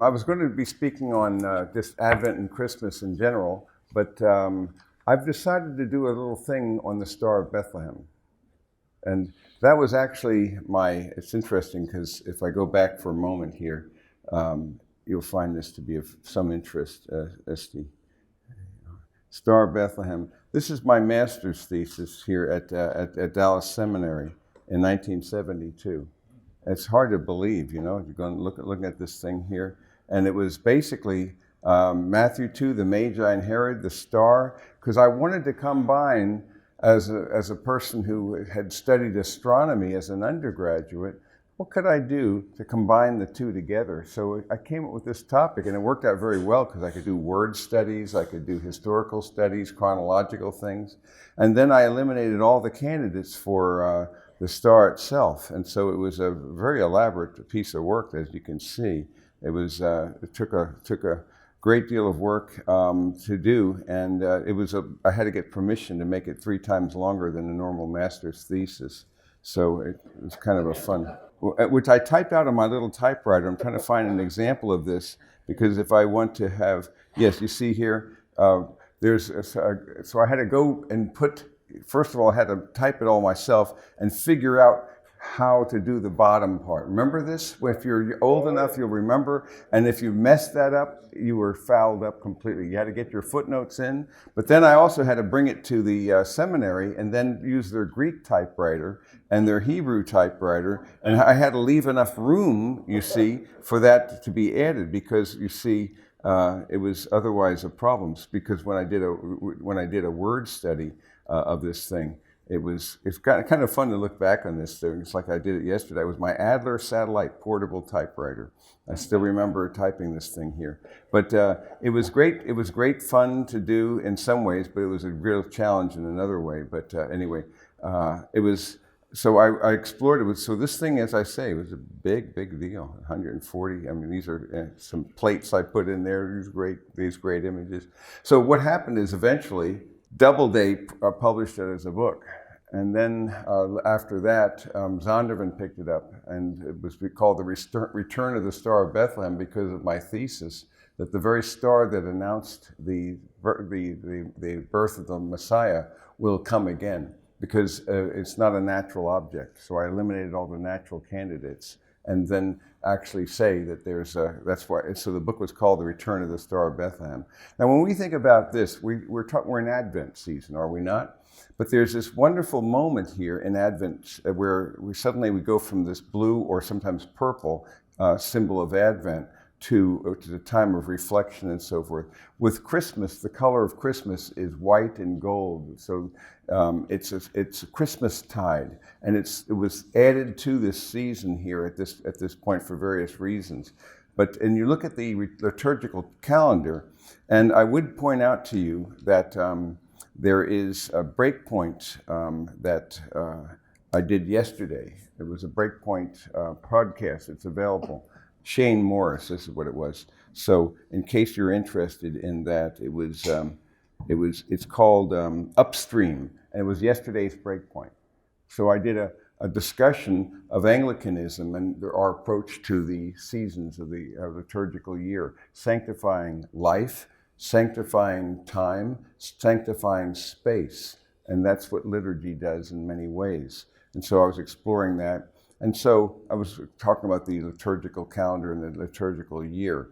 I was going to be speaking on this Advent and Christmas in general, but I've decided to do a little thing on the Star of Bethlehem. And that was actually it's interesting because if I go back for a moment here, you'll find this to be of some interest, Esty. Star of Bethlehem. This is my master's thesis here at Dallas Seminary in 1972. It's hard to believe, you're going to looking at this thing here. And it was basically Matthew 2, the Magi and Herod, the star, because I wanted to combine, as a person who had studied astronomy as an undergraduate, what could I do to combine the two together? So I came up with this topic, and it worked out very well because I could do word studies, I could do historical studies, chronological things, and then I eliminated all the candidates for the star itself. And so it was a very elaborate piece of work, as you can see. It took a great deal of work to do, and I had to get permission to make it 3 times longer than a normal master's thesis. So it was kind of a fun, which I typed out on my little typewriter. I'm trying to find an example of this because if I want to have, yes, you see here, so I had to go and first of all, I had to type it all myself and figure out how to do the bottom part. Remember this? If you're old enough, you'll remember. And if you messed that up, you were fouled up completely. You had to get your footnotes in. But then I also had to bring it to the seminary and then use their Greek typewriter and their Hebrew typewriter. And I had to leave enough room, you see, for that to be added because, you see, it was otherwise a problem. Because when I did a word study of this thing, it's kind of fun to look back on this thing. It's like I did it yesterday. It was my Adler satellite portable typewriter. I still remember typing this thing here. But it was great. It was great fun to do in some ways, but it was a real challenge in another way. But anyway, it was. So I explored it. So this thing, as I say, was a big deal. 140. I mean, these are some plates I put in there. These great images. So what happened is eventually Doubleday published it as a book. And then after that, Zondervan picked it up, and it was called The Return of the Star of Bethlehem because of my thesis, that the very star that announced the birth of the Messiah will come again, because it's not a natural object. So I eliminated all the natural candidates, and then actually say that that's why. So the book was called The Return of the Star of Bethlehem. Now, when we think about this, we're in Advent season, are we not? But there's this wonderful moment here in Advent where we suddenly go from this blue or sometimes purple symbol of Advent to the time of reflection and so forth. With Christmas, the color of Christmas is white and gold. So it's a Christmas tide, and it was added to this season here at this point for various reasons. And you look at the liturgical calendar, and I would point out to you that there is a breakpoint that I did yesterday. It was a breakpoint podcast. It's available. Shane Morris, this is what it was. So in case you're interested in that, it's called Upstream, and it was yesterday's breakpoint. So I did a discussion of Anglicanism and our approach to the seasons of the liturgical year, sanctifying life, sanctifying time, sanctifying space. And that's what liturgy does in many ways. And so I was exploring that. And so I was talking about the liturgical calendar and the liturgical year.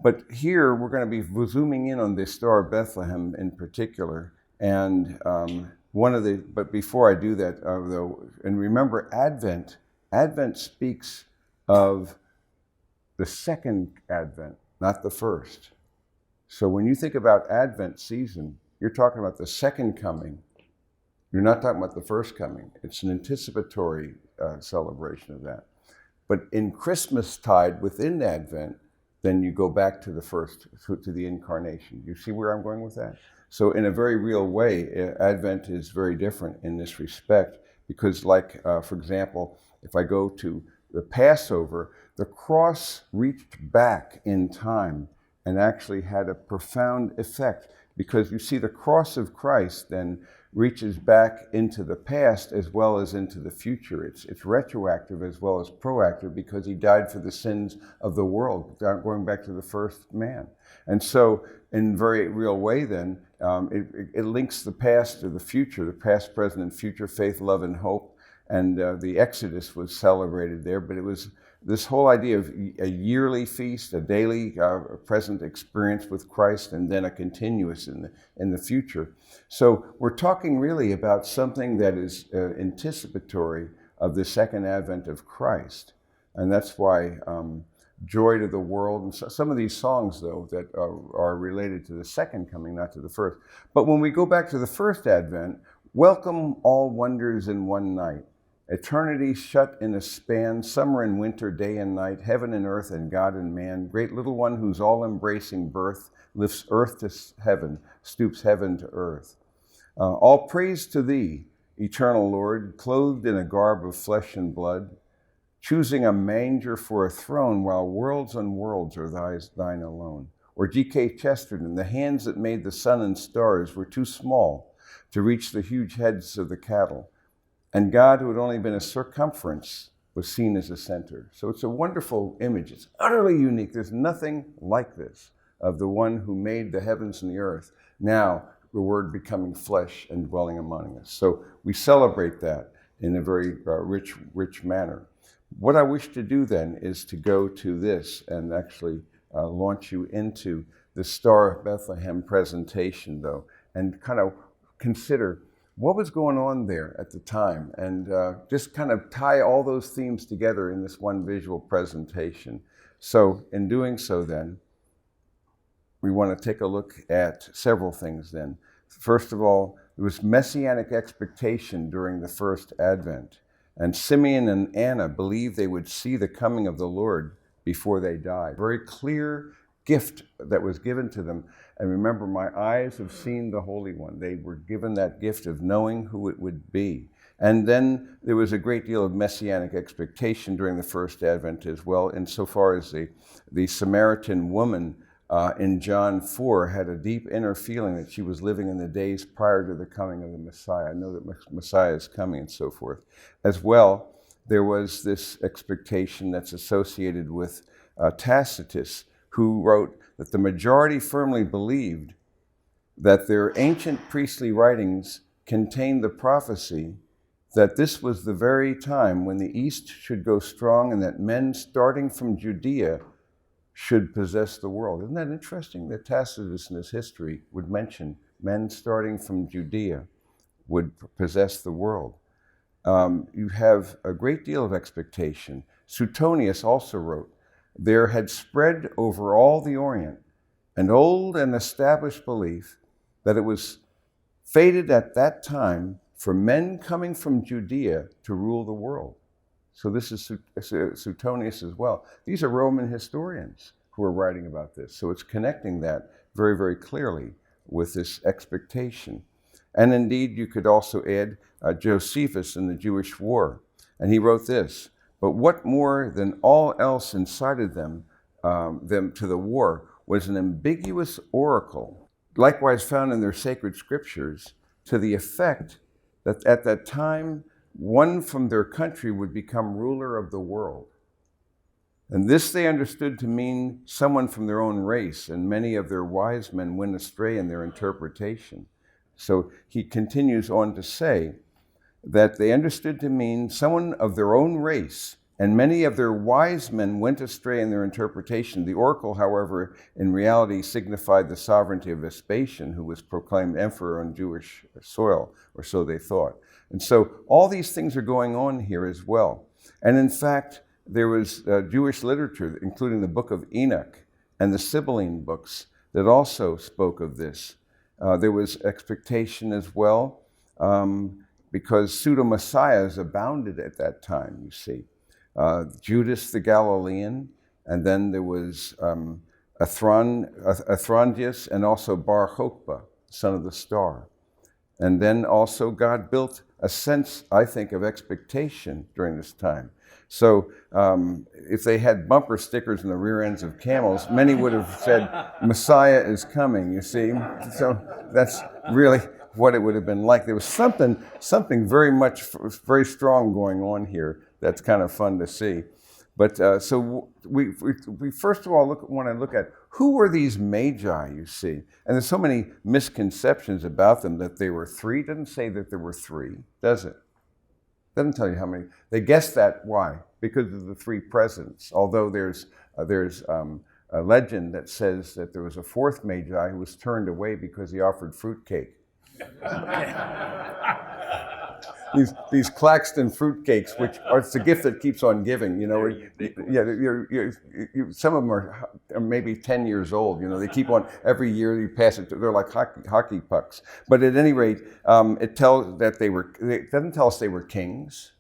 But here we're going to be zooming in on the Star of Bethlehem in particular. And but before I do that, though, and remember Advent speaks of the second Advent, not the first. So when you think about Advent season, you're talking about the second coming. You're not talking about the first coming. It's an anticipatory celebration of that. But in Christmastide within Advent, then you go back to to the incarnation. You see where I'm going with that? So in a very real way, Advent is very different in this respect because, like, for example, if I go to the Passover, the cross reached back in time and actually had a profound effect because you see the cross of Christ then reaches back into the past as well as into the future. It's retroactive as well as proactive because he died for the sins of the world, going back to the first man. And so in a very real way then, it links the past to the future, the past, present, and future, faith, love, and hope. And the Exodus was celebrated there, but it was this whole idea of a yearly feast, a daily present experience with Christ, and then a continuous in the future. So we're talking really about something that is anticipatory of the second advent of Christ. And that's why Joy to the World, and some of these songs, though, that are related to the second coming, not to the first. But when we go back to the first advent, welcome all wonders in one night. Eternity shut in a span, summer and winter, day and night, heaven and earth and God and man, great little one whose all-embracing birth lifts earth to heaven, stoops heaven to earth. All praise to thee, eternal Lord, clothed in a garb of flesh and blood, choosing a manger for a throne while worlds on worlds are thine alone. Or G.K. Chesterton, the hands that made the sun and stars were too small to reach the huge heads of the cattle. And God, who had only been a circumference, was seen as a center. So it's a wonderful image. It's utterly unique. There's nothing like this of the one who made the heavens and the earth. Now, the Word becoming flesh and dwelling among us. So we celebrate that in a very rich manner. What I wish to do then is to go to this and actually launch you into the Star of Bethlehem presentation, though, and kind of consider what was going on there at the time, and just kind of tie all those themes together in this one visual presentation. So in doing so then, we want to take a look at several things then. First of all, there was messianic expectation during the first advent, and Simeon and Anna believed they would see the coming of the Lord before they died. Very clear gift that was given to them. And remember, my eyes have seen the Holy One. They were given that gift of knowing who it would be. And then there was a great deal of messianic expectation during the first advent as well, insofar as the Samaritan woman in John 4 had a deep inner feeling that she was living in the days prior to the coming of the Messiah. I know that Messiah is coming and so forth. As well, there was this expectation that's associated with Tacitus, who wrote that the majority firmly believed that their ancient priestly writings contained the prophecy that this was the very time when the East should go strong and that men starting from Judea should possess the world. Isn't that interesting that Tacitus in his history would mention men starting from Judea would possess the world? You have a great deal of expectation. Suetonius also wrote, there had spread over all the Orient an old and established belief that it was fated at that time for men coming from Judea to rule the world. So this is Suetonius as well. These are Roman historians who are writing about this. So it's connecting that very, very clearly with this expectation. And indeed, you could also add Josephus in the Jewish War. And he wrote this, but what more than all else incited them to the war was an ambiguous oracle, likewise found in their sacred scriptures, to the effect that at that time, one from their country would become ruler of the world. And this they understood to mean someone from their own race, and many of their wise men went astray in their interpretation. So he continues on to say that they understood to mean someone of their own race, and many of their wise men went astray in their interpretation. The oracle, however, in reality signified the sovereignty of Vespasian, who was proclaimed emperor on Jewish soil, or so they thought. And so all these things are going on here as well. And in fact, there was Jewish literature, including the book of Enoch and the Sibylline books, that also spoke of this. There was expectation as well, because pseudo-messiahs abounded at that time, you see. Judas the Galilean, and then there was Athrondius, and also Bar Kokhba, son of the star. And then also God built a sense, I think, of expectation during this time. So if they had bumper stickers in the rear ends of camels, many would have said, Messiah is coming, you see. So that's really what it would have been like. There was something very strong going on here that's kind of fun to see. But so we first of all want to look at who were these Magi, you see. And there's so many misconceptions about them that they were three. It doesn't say that there were three, does it? Doesn't tell you how many. They guessed that. Why? Because of the three presents. Although there's a legend that says that there was a fourth Magi who was turned away because he offered fruitcake. These Claxton fruitcakes, which are it's a gift that keeps on giving. You know, some of them are maybe 10 years old. You know, they keep on every year. You pass it. They're like hockey pucks. But at any rate, it tells that it doesn't tell us they were kings.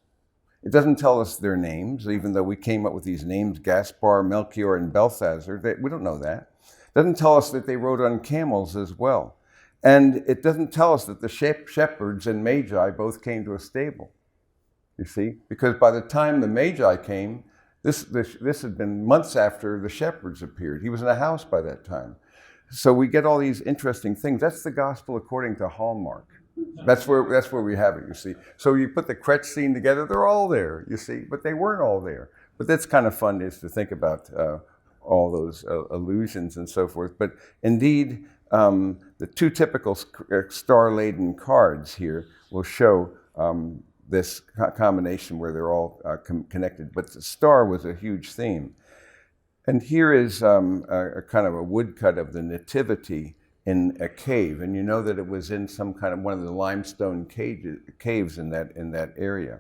It doesn't tell us their names, even though we came up with these names: Gaspar, Melchior, and Belshazzar. We don't know that. It doesn't tell us that they rode on camels as well. And it doesn't tell us that the shepherds and Magi both came to a stable, you see? Because by the time the Magi came, this had been months after the shepherds appeared. He was in a house by that time. So we get all these interesting things. That's the gospel according to Hallmark. That's where we have it, you see. So you put the Kretsch scene together, they're all there, you see, but they weren't all there. But that's kind of fun is to think about all those allusions and so forth. But indeed, the two typical star-laden cards here will show this combination where they're all connected. But the star was a huge theme. And here is a kind of a woodcut of the Nativity in a cave. And you know that it was in some kind of one of the limestone caves in that area.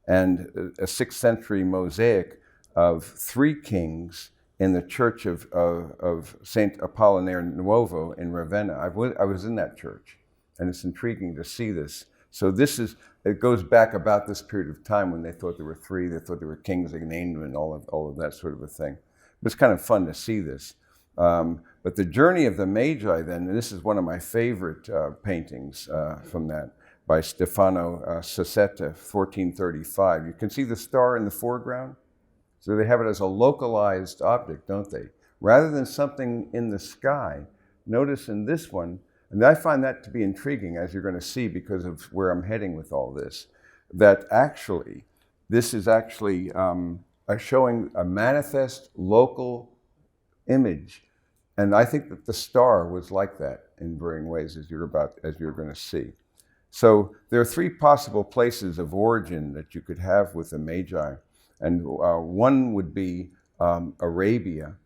And a 6th century mosaic of three kings in the church of Saint Apollinare Nuovo in Ravenna. I was in that church, and it's intriguing to see this. So it goes back about this period of time when they thought there were three, they thought there were kings, they named them, and all of that sort of a thing. But it's kind of fun to see this. But the journey of the Magi then, and this is one of my favorite paintings from that, by Stefano Sassetta, 1435. You can see the star in the foreground. So they have it as a localized object, don't they? Rather than something in the sky. Notice in this one, and I find that to be intriguing, as you're going to see because of where I'm heading with all this, that actually, this is actually showing a manifest local image. And I think that the star was like that in varying ways, as you're going to see. So there are three possible places of origin that you could have with the Magi. And one would be Arabia,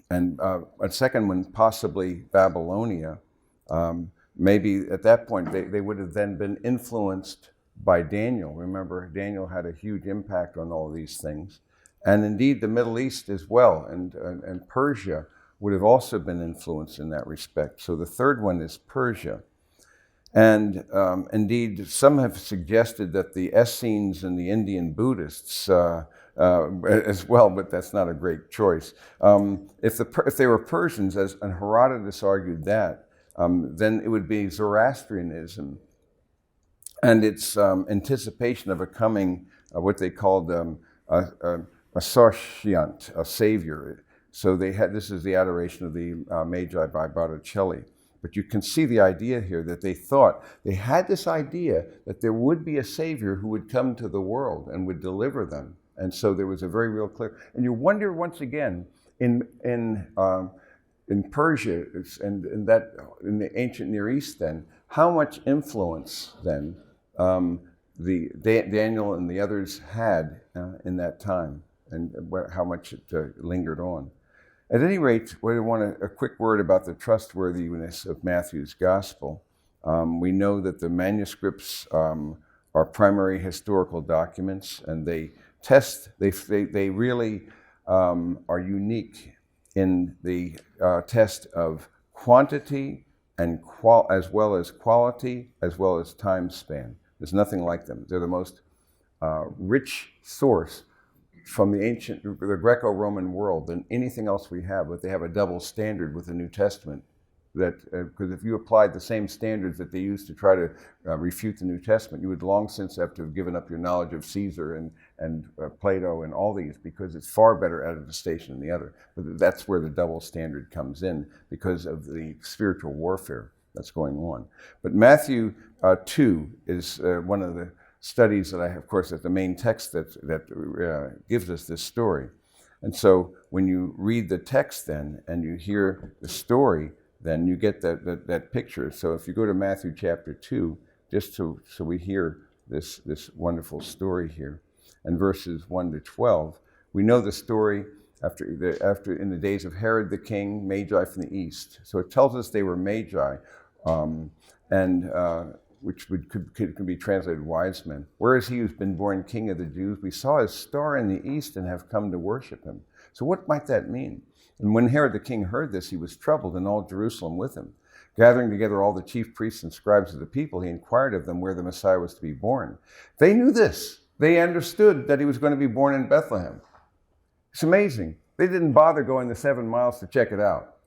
and a second one possibly Babylonia. Maybe at that point they would have then been influenced by Daniel. Remember, Daniel had a huge impact on all these things. And indeed the Middle East as well, and Persia would have also been influenced in that respect. So the third one is Persia. And indeed, some have suggested that the Essenes and the Indian Buddhists as well, but that's not a great choice. If they were Persians, and Herodotus argued that, then it would be Zoroastrianism and its anticipation of a coming, what they called a Sartiant, a savior. So this is the adoration of the Magi by Botticelli. But you can see the idea here that they had this idea that there would be a savior who would come to the world and would deliver them. And so there was a very real clear, and you wonder once again, in Persia and in the ancient Near East then, how much influence then Daniel and the others had in that time, and how much it lingered on. At any rate, we want a quick word about the trustworthiness of Matthew's gospel. We know that the manuscripts are primary historical documents, and they really are unique in the test of quantity and as well as quality, as well as time span. There's nothing like them. They're the most rich source from the Greco-Roman world than anything else we have, but they have a double standard with the New Testament. Because if you applied the same standards that they used to try to refute the New Testament, you would long since have to have given up your knowledge of Caesar and Plato and all these, because it's far better out of the station than the other. But that's where the double standard comes in, because of the spiritual warfare that's going on. But Matthew 2 is one of the studies that I have, of course, that's the main text that gives us this story. And so when you read the text then, and you hear the story, then you get that picture. So if you go to Matthew chapter 2, just so we hear this wonderful story here, and verses 1 to 12, we know the story after in the days of Herod the king, Magi from the east. So it tells us they were Magi, which could be translated wise men. Where is he who's been born King of the Jews? We saw his star in the east and have come to worship him. So what might that mean? And when Herod the king heard this, he was troubled, and all Jerusalem with him. Gathering together all the chief priests and scribes of the people, he inquired of them where the Messiah was to be born. They knew this. They understood that he was going to be born in Bethlehem. It's amazing. They didn't bother going the 7 miles to check it out.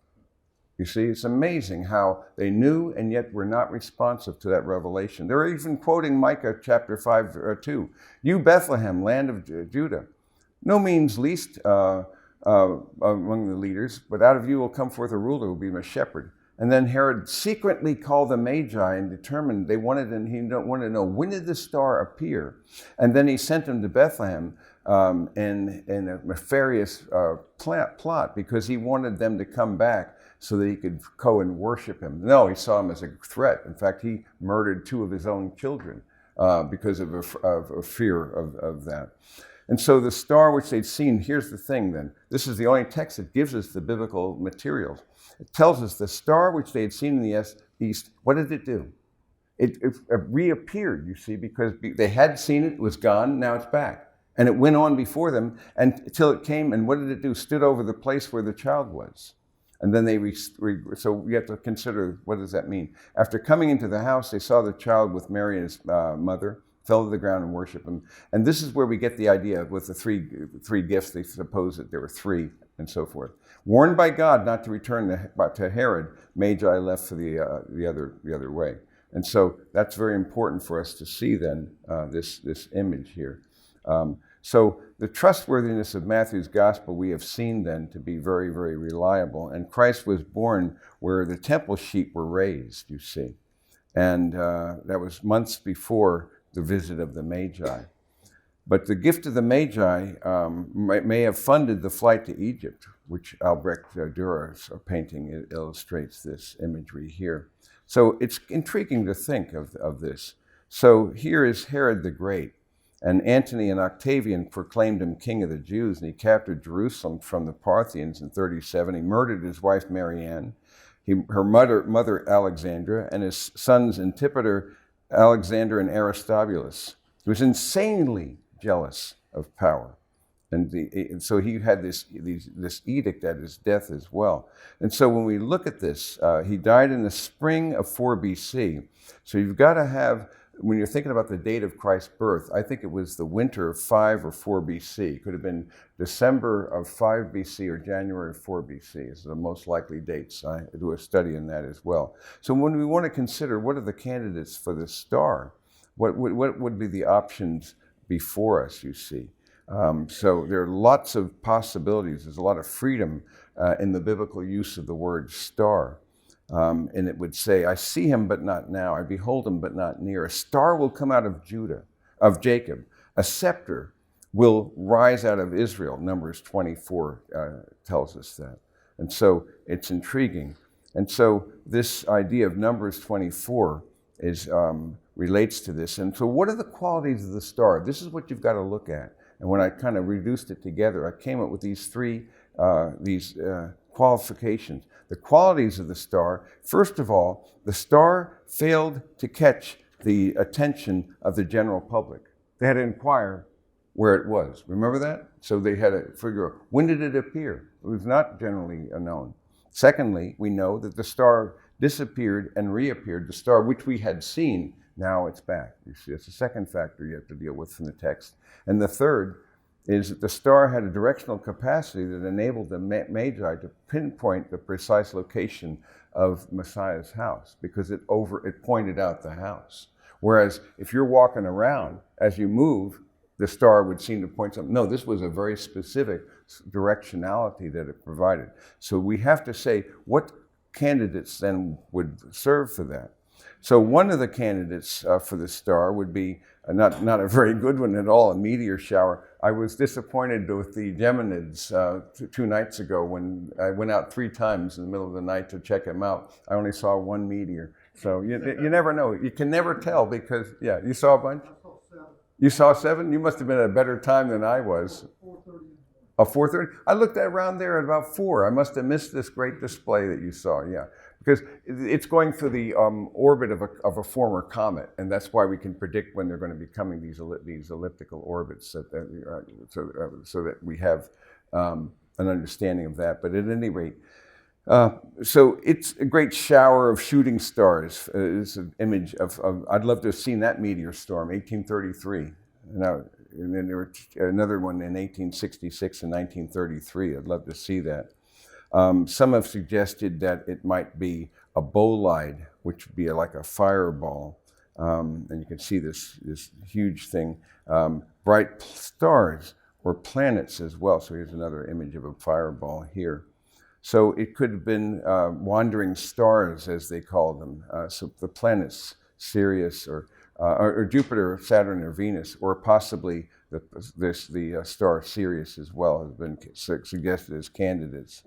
You see, it's amazing how they knew and yet were not responsive to that revelation. They're even quoting Micah chapter 5:2. You Bethlehem, land of Judah, no means least among the leaders, but out of you will come forth a ruler who will be my shepherd. And then Herod secretly called the Magi and determined he wanted to know, when did the star appear? And then he sent them to Bethlehem in a nefarious plot, because he wanted them to come back so that he could go and worship him. No, he saw him as a threat. In fact, he murdered 2 of his own children because of a fear of that. And so the star which they'd seen, here's the thing then. This is the only text that gives us the biblical materials. It tells us the star which they had seen in the east, what did it do? It reappeared, you see, because they had seen it, it was gone, now it's back. And it went on before them until it came, and what did it do? Stood over the place where the child was. And then so we have to consider, what does that mean? After coming into the house, they saw the child with Mary and his mother, fell to the ground and worshiped him. And this is where we get the idea with the three gifts. They suppose that there were 3 and so forth. Warned by God not to return to Herod, Magi left for the other way. And so that's very important for us to see then this image here. So the trustworthiness of Matthew's gospel we have seen then to be very, very reliable. And Christ was born where the temple sheep were raised, you see. And that was months before the visit of the Magi. But the gift of the Magi may have funded the flight to Egypt, which Albrecht Dürer's painting illustrates this imagery here. So it's intriguing to think of this. So here is Herod the Great, and Antony and Octavian proclaimed him king of the Jews, and he captured Jerusalem from the Parthians in 37. He murdered his wife Marianne, her mother Alexandra, and his sons Antipater, Alexander, and Aristobulus. He was insanely jealous of power. And so he had this edict at his death as well. And so when we look at this, he died in the spring of 4 BC. So you've got to have, when you're thinking about the date of Christ's birth, I think it was the winter of 5 or 4 BC. It could have been December of 5 BC or January of 4 BC. It's the most likely dates. I do a study in that as well. So when we want to consider what are the candidates for the star, what would be the options before us, you see? So there are lots of possibilities. There's a lot of freedom in the biblical use of the word star. And it would say, I see him, but not now. I behold him, but not near. A star will come out of Jacob. A scepter will rise out of Israel. Numbers 24 tells us that. And so it's intriguing. And so this idea of Numbers 24 relates to this. And so what are the qualities of the star? This is what you've got to look at. And when I kind of reduced it together, I came up with these 3 qualifications. The qualities of the star: first of all, the star failed to catch the attention of the general public. They had to inquire where it was. Remember that? So they had to figure out, when did it appear? It was not generally known. Secondly, we know that the star disappeared and reappeared. The star which we had seen, now it's back. You see, it's the second factor you have to deal with from the text. And the third is that the star had a directional capacity that enabled the Magi to pinpoint the precise location of Messiah's house, because it pointed out the house. Whereas if you're walking around, as you move, the star would seem to point something. No, this was a very specific directionality that it provided. So we have to say, what candidates then would serve for that. So one of the candidates for the star would be not a very good one at all, a meteor shower. I was disappointed with the Geminids 2 nights ago when I went out 3 times in the middle of the night to check them out. I only saw 1 meteor. So you never know. You can never tell because, yeah, you saw a bunch? I saw 7. You saw 7? You must have been at a better time than I was. 4:30. Oh, 4:30? I looked around there at about 4. I must have missed this great display that you saw, yeah. Because it's going through the orbit of a former comet, and that's why we can predict when they're going to be coming, these elliptical orbits, so that we have an understanding of that. But at any rate, so it's a great shower of shooting stars. It's an image of I'd love to have seen that meteor storm, 1833. Now, and then there were another one in 1866 and 1933. I'd love to see that. Some have suggested that it might be a bolide, which would be like a fireball. And you can see this huge thing. Bright stars or planets as well. So here's another image of a fireball here. So it could have been wandering stars, as they call them. So the planets, Sirius or Jupiter, Saturn, or Venus, or possibly the star Sirius as well, has been suggested as candidates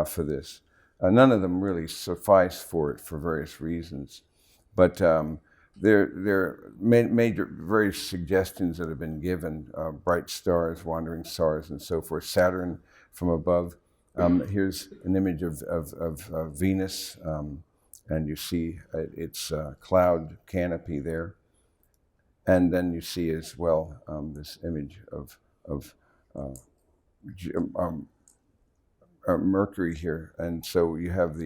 for this. None of them really suffice for it for various reasons, but there are major various suggestions that have been given: bright stars, wandering stars, and so forth. Saturn from above. Here's an image of Venus, and you see its cloud canopy there. And then you see as well this image of Mercury here. And so you have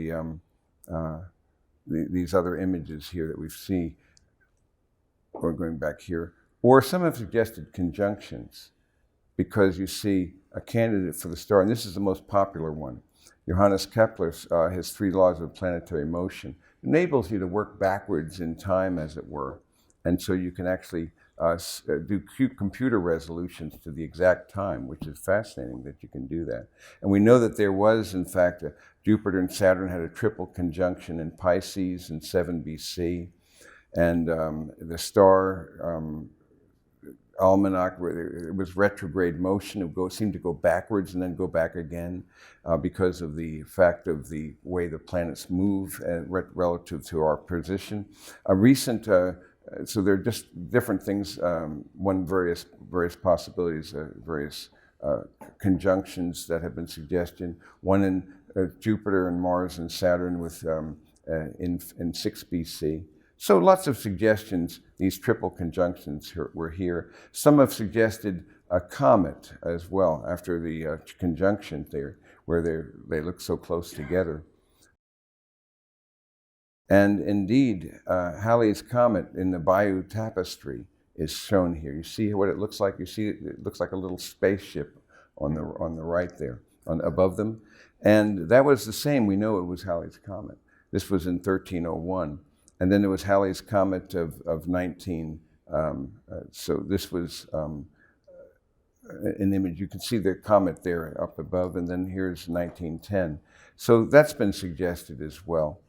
these other images here that we see. We're going back here. Or some have suggested conjunctions, because you see a candidate for the star, and this is the most popular one. Johannes Kepler, his 3 laws of planetary motion, enables you to work backwards in time, as it were. And so you can actually do computer resolutions to the exact time, which is fascinating that you can do that. And we know that there was, in fact, Jupiter and Saturn had a triple conjunction in Pisces in 7 BC. And the star almanac, it was retrograde motion. It seemed to go backwards and then go back again because of the fact of the way the planets move relative to our position. A recent so they're just different things, various possibilities, various conjunctions that have been suggested. One in Jupiter and Mars and Saturn with in 6 BC. So lots of suggestions. These triple conjunctions were here. Some have suggested a comet as well after the conjunction there, where they look so close together. And indeed, Halley's Comet in the Bayeux Tapestry is shown here. You see what it looks like? You see it looks like a little spaceship on the right there, above them. And that was the same. We know it was Halley's Comet. This was in 1301. And then there was Halley's Comet of 19. So this was an image. You can see the comet there up above. And then here's 1910. So that's been suggested as well.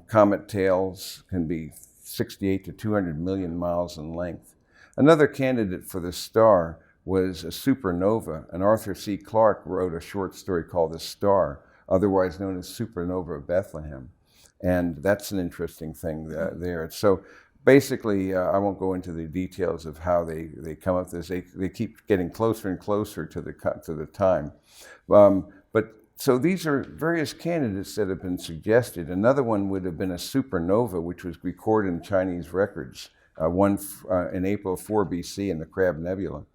Comet tails can be 68 to 200 million miles in length. Another candidate for the star was a supernova, and Arthur C. Clarke wrote a short story called The Star, otherwise known as Supernova of Bethlehem. And that's an interesting thing there. So basically, I won't go into the details of how they come up with this. They keep getting closer and closer to the time. So these are various candidates that have been suggested. Another one would have been a supernova, which was recorded in Chinese records, one in April 4 BC in the Crab Nebula.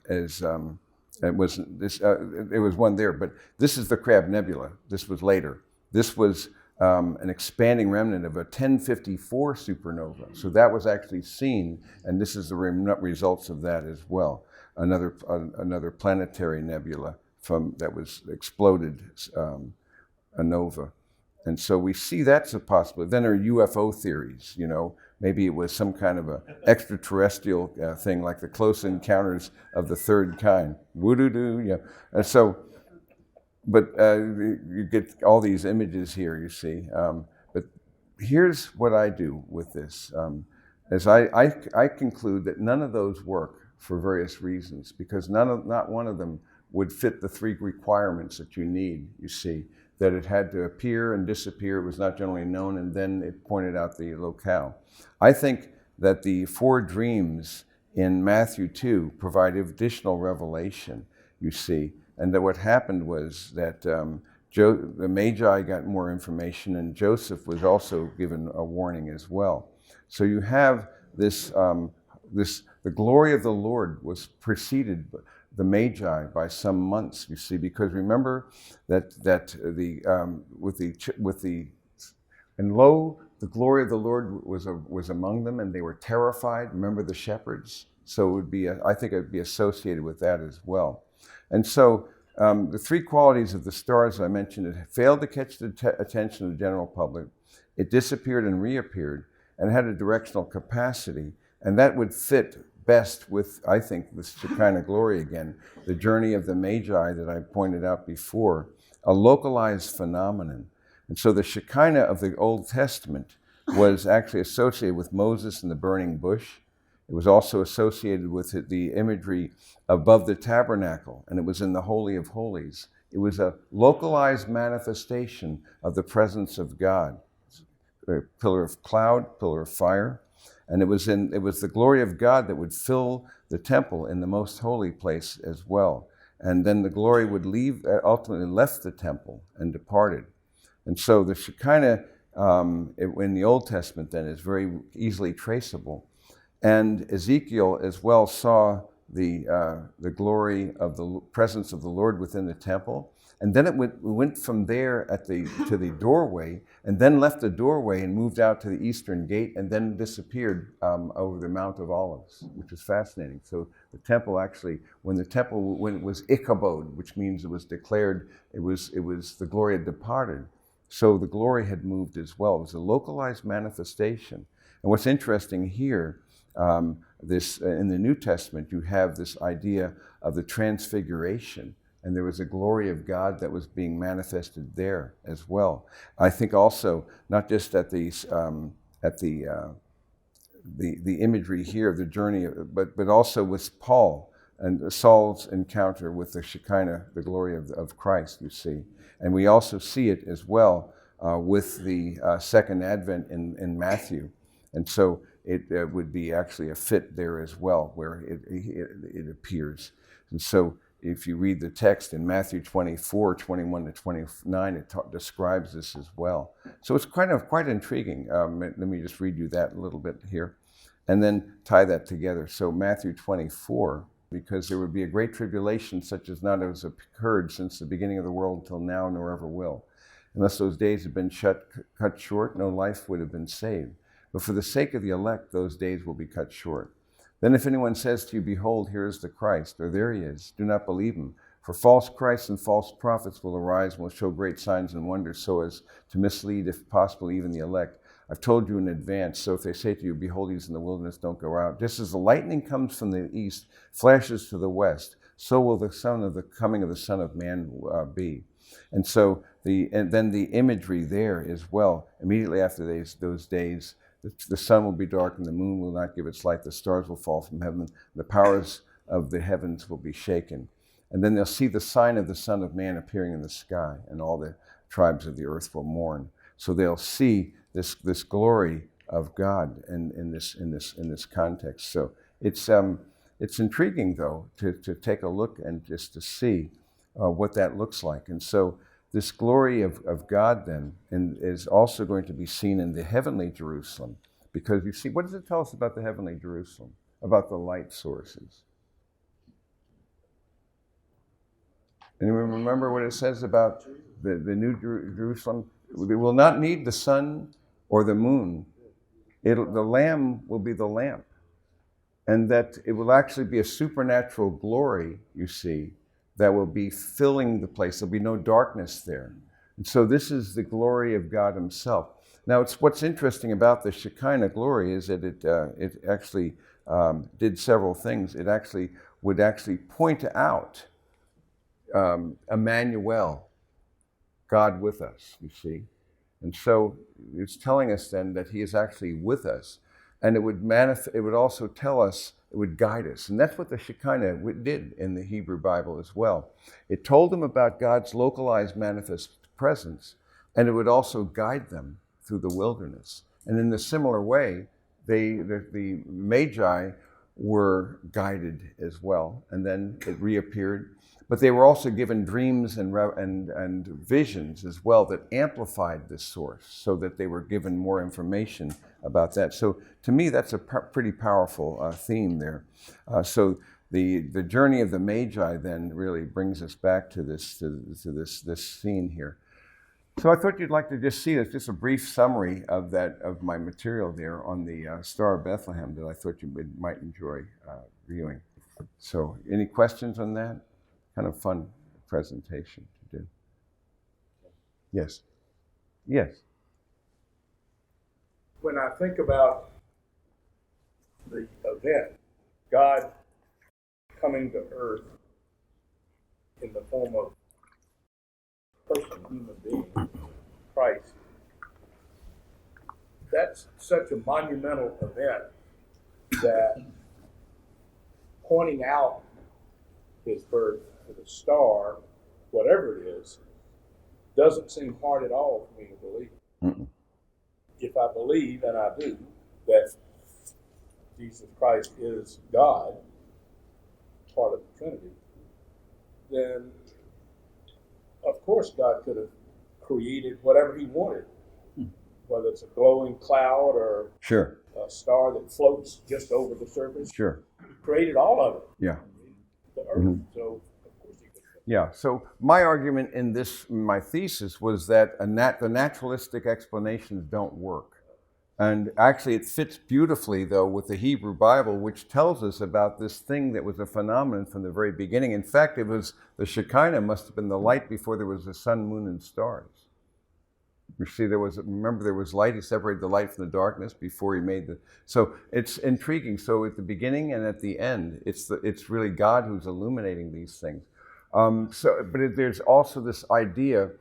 It was one there, but this is the Crab Nebula. This was later. This was an expanding remnant of a 1054 supernova. So that was actually seen, and this is the results of that as well. Another planetary nebula that was exploded, a nova. And so we see that's a possibility. Then there are UFO theories, maybe it was some kind of a extraterrestrial thing like the Close Encounters of the Third Kind. Woo-doo-doo, yeah. And so, but you get all these images here, you see. But here's what I do with this. As I conclude that none of those work for various reasons, because not one of them would fit the three requirements that you need, you see. That it had to appear and disappear, it was not generally known, and then it pointed out the locale. I think that the four dreams in Matthew 2 provide additional revelation, you see. And that what happened was that the Magi got more information, and Joseph was also given a warning as well. So you have this, the glory of the Lord was preceded the Magi by some months, you see, because remember that and lo, the glory of the Lord was among them, and they were terrified. Remember the shepherds? So it would be, I think it would be associated with that as well. And so the three qualities of the stars I mentioned, it failed to catch the attention of the general public, it disappeared and reappeared, and had a directional capacity, and that would fit best with, I think, this Shekinah glory again, the journey of the Magi that I pointed out before, a localized phenomenon. And so the Shekinah of the Old Testament was actually associated with Moses and the burning bush. It was also associated with the imagery above the tabernacle, and it was in the Holy of Holies. It was a localized manifestation of the presence of God, a pillar of cloud, pillar of fire. And it was the glory of God that would fill the temple in the most holy place as well. And then the glory would ultimately left the temple and departed. And so the Shekinah in the Old Testament then is very easily traceable. And Ezekiel as well saw the glory of the presence of the Lord within the temple. And then it went from there to the doorway, and then left the doorway and moved out to the eastern gate, and then disappeared over the Mount of Olives, which is fascinating. So the temple actually, when it was Ichabod, which means it was declared, it was the glory had departed. So the glory had moved as well. It was a localized manifestation. And what's interesting here, in the New Testament, you have this idea of the transfiguration. And there was a glory of God that was being manifested there as well. I think also not just at the imagery here of the journey, but also with Paul and Saul's encounter with the Shekinah, the glory of Christ. You see, and we also see it as well with the second advent in Matthew, and so it would be actually a fit there as well, where it appears, and so. If you read the text in Matthew 24, 21 to 29, it describes this as well. So it's quite intriguing. Let me just read you that a little bit here and then tie that together. So Matthew 24, because there would be a great tribulation such as not has occurred since the beginning of the world until now, nor ever will. Unless those days had been cut short, no life would have been saved. But for the sake of the elect, those days will be cut short. Then if anyone says to you, behold, here is the Christ, or there he is, do not believe him. For false Christs and false prophets will arise and will show great signs and wonders so as to mislead, if possible, even the elect. I've told you in advance, so if they say to you, behold, he's in the wilderness, don't go out. Just as the lightning comes from the east, flashes to the west, so will the coming of the Son of Man be. And so then the imagery there as well, immediately after those days, the sun will be dark and the moon will not give its light. The stars will fall from heaven. The powers of the heavens will be shaken. And then they'll see the sign of the Son of Man appearing in the sky, and all the tribes of the earth will mourn. So they'll see this glory of God in this context. So it's intriguing though to take a look and just to see what that looks like. And so this glory of God then is also going to be seen in the heavenly Jerusalem, because you see, what does it tell us about the heavenly Jerusalem, about the light sources? Anyone remember what it says about the new Jerusalem? They will not need the sun or the moon. The Lamb will be the lamp, and that it will actually be a supernatural glory, you see, that will be filling the place. There'll be no darkness there. And so this is the glory of God himself. Now, what's interesting about the Shekinah glory is that it actually did several things. It would actually point out Emmanuel, God with us, you see. And so it's telling us then that he is actually with us. And it would also tell us, it would guide us. And that's what the Shekinah did in the Hebrew Bible as well. It told them about God's localized manifest presence, and it would also guide them through the wilderness. And in a similar way, the Magi were guided as well, and then it reappeared. But they were also given dreams and visions as well that amplified this source, so that they were given more information about that. So to me, that's a pretty powerful theme there. So the journey of the Magi then really brings us back to this scene here. So I thought you'd like to just see this, just a brief summary of my material there on the Star of Bethlehem that I thought you might enjoy viewing. So any questions on that? Kind of fun presentation to do. Yes. Yes. When I think about the event, God coming to earth in the form of a person, human being, Christ, that's such a monumental event that pointing out his birth to the star, whatever it is, doesn't seem hard at all for me to believe. Mm-mm. If I believe, and I do, that Jesus Christ is God, part of the Trinity, then of course God could have created whatever he wanted, whether it's a glowing cloud or Sure. a star that floats just over the surface. Sure. He created all of it. Yeah. The earth. Mhm. So of course he could. Yeah, so my argument in my thesis was that the naturalistic explanations don't work. And actually it fits beautifully, though, with the Hebrew Bible, which tells us about this thing that was a phenomenon from the very beginning. In fact, it was the Shekinah must have been the light before there was the sun, moon, and stars. You see, there was light. He separated the light from the darkness before he made so it's intriguing. So at the beginning and at the end, it's really God who's illuminating these things. But there's also this idea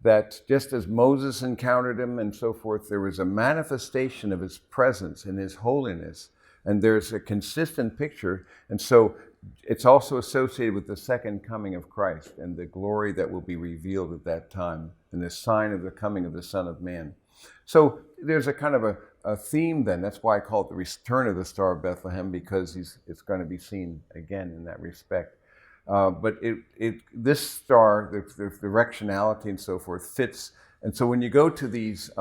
that just as Moses encountered him and so forth, there was a manifestation of his presence and his holiness, and there's a consistent picture. And so it's also associated with the second coming of Christ and the glory that will be revealed at that time, and the sign of the coming of the Son of Man. So there's a kind of a theme then. That's why I call it the return of the Star of Bethlehem, because it's going to be seen again in that respect. But this star, the directionality and so forth, fits. And so when you go to these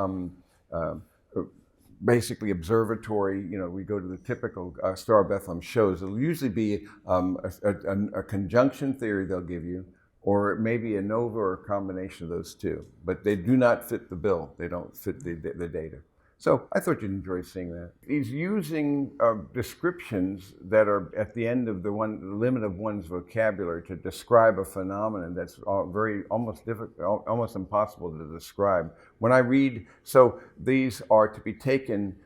basically observatory, we go to the typical Star of Bethlehem shows, it'll usually be a conjunction theory they'll give you, or maybe a nova or a combination of those two. But they do not fit the bill. They don't fit the data. So I thought you'd enjoy seeing that. He's using descriptions that are at the end of the limit of one's vocabulary to describe a phenomenon that's almost impossible to describe. When I read, so these are to be taken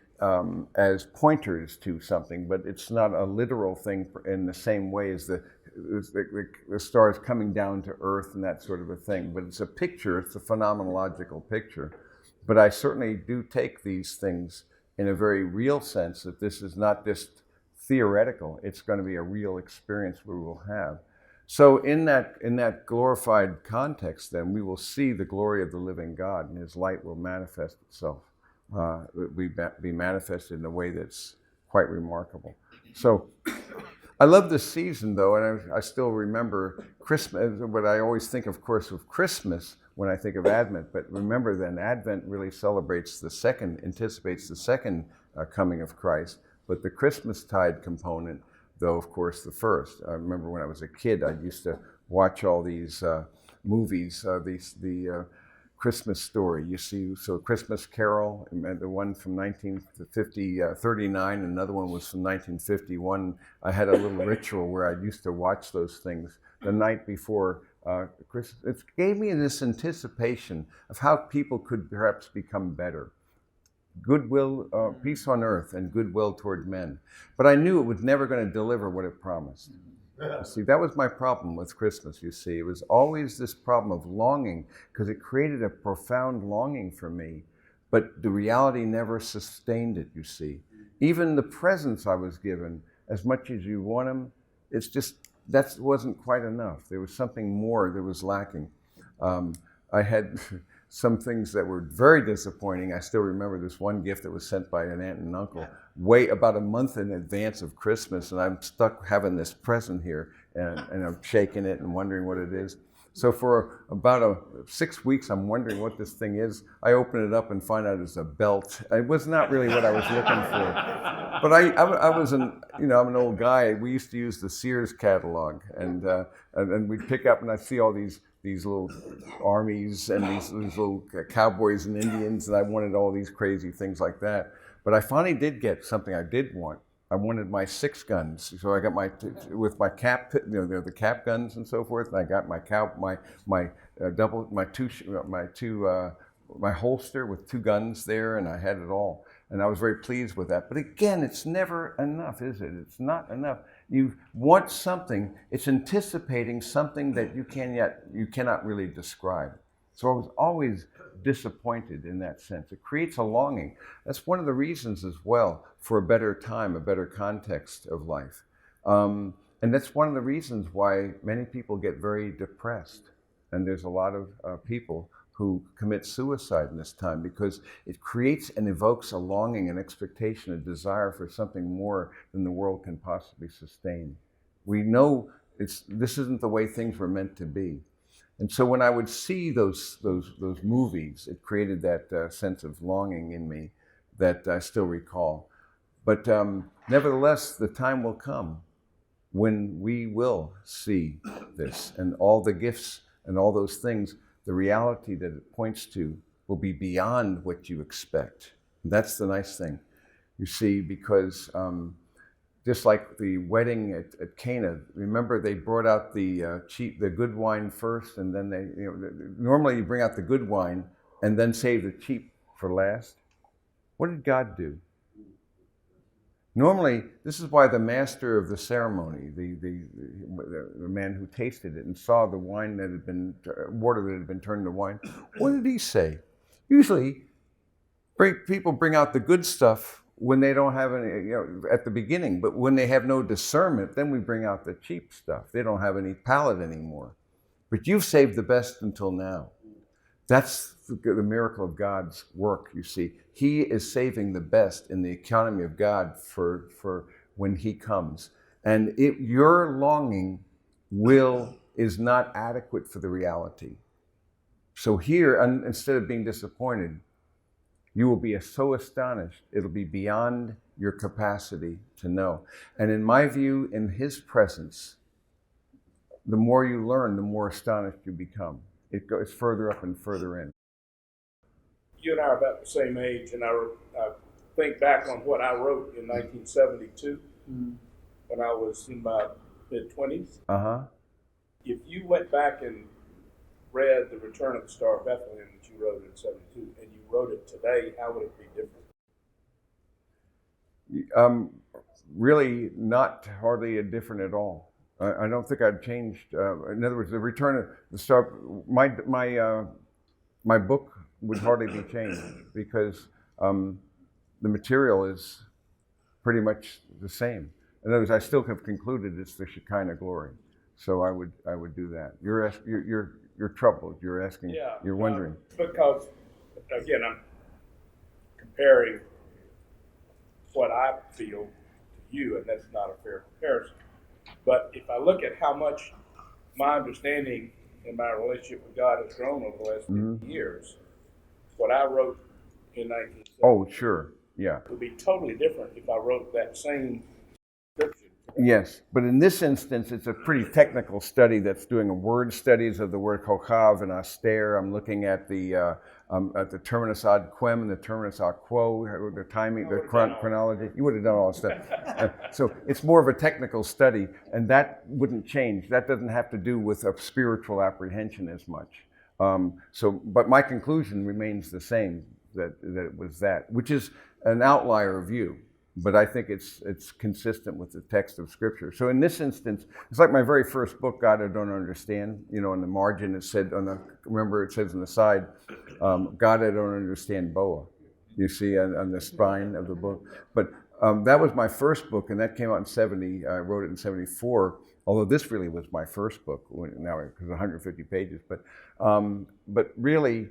as pointers to something, but it's not a literal thing in the same way as the stars coming down to Earth and that sort of a thing. But it's a picture. It's a phenomenological picture. But I certainly do take these things in a very real sense, that this is not just theoretical. It's going to be a real experience we will have. So in that glorified context, then, we will see the glory of the living God, and his light will manifest itself. Be manifested in a way that's quite remarkable. So I love this season, though, and I still remember Christmas. But I always think, of course, of Christmas when I think of Advent. But remember, then, Advent really anticipates the second coming of Christ. But the Christmastide component, though, of course, the first. I remember when I was a kid, I used to watch all these movies, the Christmas Story. You see, so Christmas Carol, and the one from 1939, another one was from 1951. I had a little ritual where I used to watch those things the night before Christmas. It gave me this anticipation of how people could perhaps become better. Goodwill, peace on earth, and goodwill toward men. But I knew it was never going to deliver what it promised. See, that was my problem with Christmas, you see. It was always this problem of longing, because it created a profound longing for me, but the reality never sustained it, you see. Even the presents I was given, as much as you want them, it's just, that wasn't quite enough. There was something more that was lacking. I had some things that were very disappointing. I still remember this one gift that was sent by an aunt and uncle way about a month in advance of Christmas, and I'm stuck having this present here, and I'm shaking it and wondering what it is. So for about 6 weeks, I'm wondering what this thing is. I open it up and find out it's a belt. It was not really what I was looking for. But I was I'm an old guy. We used to use the Sears catalog, and we'd pick up, and I'd see all these little armies and these little cowboys and Indians, and I wanted all these crazy things like that. But I finally did get something I did want. I wanted my 6 guns, so I got with my cap, the cap guns and so forth. And I got my holster with 2 guns there, and I had it all. And I was very pleased with that. But again, it's never enough, is it? It's not enough. You want something, it's anticipating something that you cannot really describe. So I was always disappointed in that sense. It creates a longing. That's one of the reasons as well for a better time, a better context of life. And that's one of the reasons why many people get very depressed. And there's a lot of people who commit suicide in this time, because it creates and evokes a longing, an expectation, a desire for something more than the world can possibly sustain. We know this isn't the way things were meant to be. And so when I would see those movies, it created that sense of longing in me that I still recall. But nevertheless, the time will come when we will see this, and all the gifts and all those things, the reality that it points to will be beyond what you expect. That's the nice thing, you see, because just like the wedding at Cana, remember they brought out the good wine first, and then normally you bring out the good wine and then save the cheap for last. What did God do? Normally, this is why the master of the ceremony, the man who tasted it and saw the wine that had been, water that had been turned into wine, what did he say? Usually, people bring out the good stuff when they don't have any, at the beginning, but when they have no discernment, then we bring out the cheap stuff. They don't have any palate anymore. But you've saved the best until now. That's the miracle of God's work, you see. He is saving the best in the economy of God for when He comes. And your longing is not adequate for the reality. So here, instead of being disappointed, you will be so astonished, it'll be beyond your capacity to know. And in my view, in His presence, the more you learn, the more astonished you become. It goes further up and further in. You and I are about the same age, and I think back on what I wrote in 1972 when I was in my mid-20s. If you went back and read The Return of the Star of Bethlehem that you wrote in 72, and you wrote it today, how would it be different? Really not hardly different at all. I don't think I'd changed. In other words, The Return of the Star, my book would hardly be changed, because the material is pretty much the same. In other words, I still have concluded it's the Shekinah glory. So I would do that. You're troubled. You're asking. Yeah, you're wondering. Because again, I'm comparing what I feel to you, and that's not a fair comparison. But if I look at how much my understanding and my relationship with God has grown over the last 50 years, what I wrote in 1970 oh, sure, yeah, would be totally different if I wrote that same scripture. Yes, but in this instance, it's a pretty technical study that's doing a word studies of the word kochav and aster. I'm looking at the terminus ad quem and the terminus ad quo, the timing, the chronology. You would have done all that stuff. So it's more of a technical study, and that wouldn't change. That doesn't have to do with a spiritual apprehension as much. But my conclusion remains the same, that it was that, which is an outlier view. but I think it's consistent with the text of Scripture. So in this instance, it's like my very first book, God I Don't Understand. You know, on the margin it said, remember it says on the side, God I Don't Understand, Boa. You see on the spine of the book. But that was my first book, and that came out in 70. I wrote it in 74. Although this really was my first book now, because 150 pages. But really,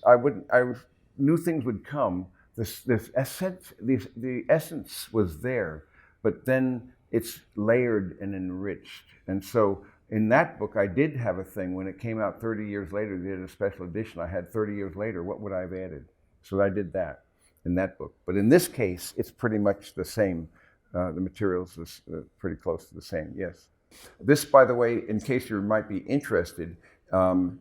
I knew things would come. This essence, the essence was there, but then it's layered and enriched. And so in that book, I did have a thing when it came out 30 years later. They did a special edition. I had 30 years later. What would I have added? So I did that in that book. But in this case, it's pretty much the same. The materials is pretty close to the same. Yes. This, by the way, in case you might be interested,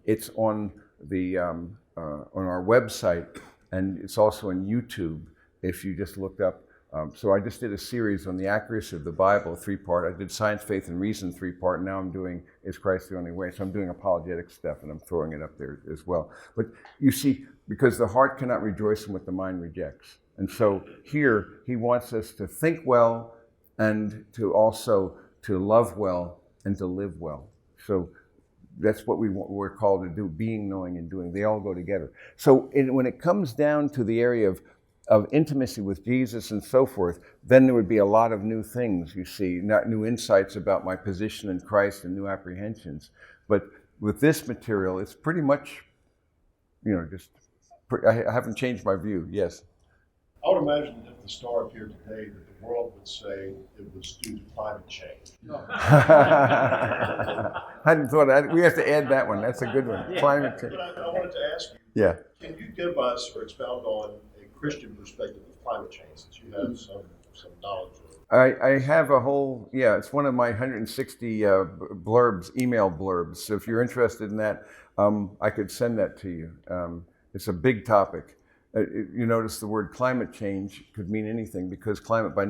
it's on the on our website. And it's also on YouTube if you just looked up. So I just did a series on the accuracy of the Bible, 3-part. I did Science, Faith, and Reason, 3-part. Now I'm doing Is Christ the Only Way? So I'm doing apologetic stuff, and I'm throwing it up there as well. But you see, because the heart cannot rejoice in what the mind rejects. And so here, he wants us to think well and to also to love well and to live well. So that's what we're called to do, being, knowing, and doing. They all go together. So when it comes down to the area of intimacy with Jesus and so forth, then there would be a lot of new things, you see, not new insights about my position in Christ and new apprehensions. But with this material, it's pretty much, I haven't changed my view, yes. I would imagine that if the star appeared today, that the world would say it was due to climate change. I hadn't thought of that. We have to add that one. That's a good one. Yeah. Climate change. But I wanted to ask you, yeah. Can you give us or expound on a Christian perspective of climate change, since you have some knowledge of it? I have a whole, it's one of my 160 blurbs, email blurbs. So if you're interested in that, I could send that to you. It's a big topic. You notice the word climate change could mean anything, because climate by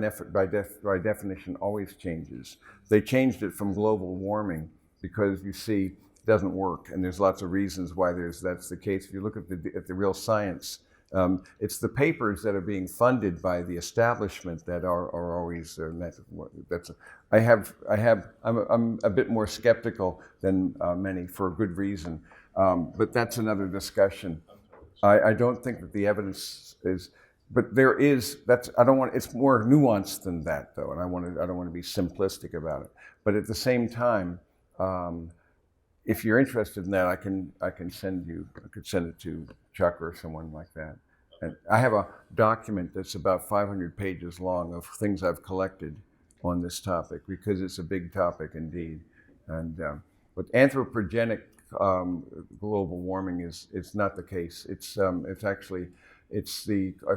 definition always changes. They changed it from global warming because, you see, it doesn't work, and there's lots of reasons why that's the case. If you look at the real science, it's the papers that are being funded by the establishment that are always I'm a bit more skeptical than many, for a good reason, but that's another discussion. I don't think that the evidence is, but there is. It's more nuanced than that, though, and I don't want to be simplistic about it. But at the same time, if you're interested in that, I could send it to Chuck or someone like that. And I have a document that's about 500 pages long of things I've collected on this topic, because it's a big topic indeed. And but anthropogenic global warming is not the case. It's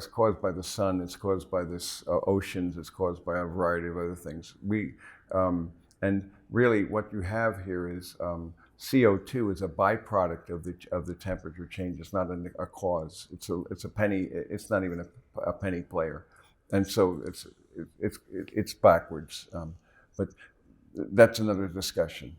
caused by the sun. It's caused by this oceans. It's caused by a variety of other things. And really, what you have here is CO2 is a byproduct of the temperature change. It's not a cause. It's a penny. It's not even a penny player, and so it's backwards. But that's another discussion.